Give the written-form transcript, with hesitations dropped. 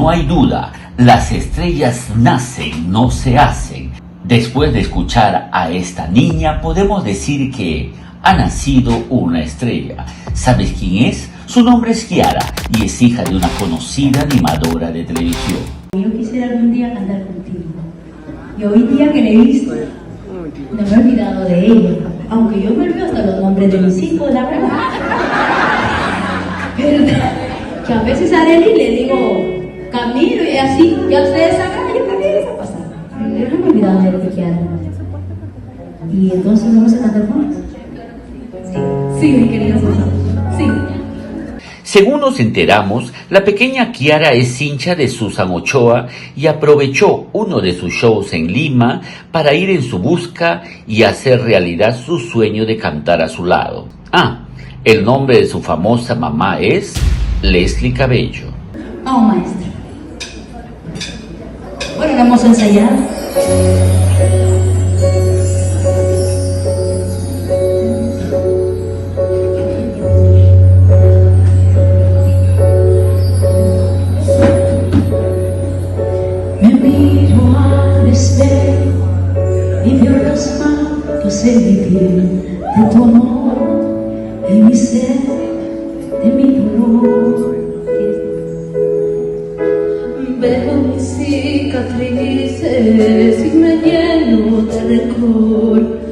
No hay duda, las estrellas nacen, no se hacen. Después de escuchar a esta niña, podemos decir que ha nacido una estrella. ¿Sabes quién es? Su nombre es Kiara y es hija de una conocida animadora de televisión. Yo quisiera algún día cantar contigo. Y hoy día que la he visto, no me he olvidado de ella. Aunque yo me olvido hasta los nombres de mis hijos, la verdad. ¿Verdad? Que a veces a Arely le digo Camilo y así, ya ustedes saben, yo también les ha pasado. Yo no me he olvidado de lo que quieran. Y entonces vamos a cantar juntos. Sí, mi querida Susana. Sí. Según nos enteramos, la pequeña Kiara es hincha de Susan Ochoa y aprovechó uno de sus shows en Lima para ir en su busca y hacer realidad su sueño de cantar a su lado. El nombre de su famosa mamá es Leslie Cabello. Oh, maestra. Bueno, vamos a ensayar. Me miro al espejo y veo los marcos en mi piel de tu amor, en mi ser, de mi dolor. Veo mis cicatrices y me lleno de rencor.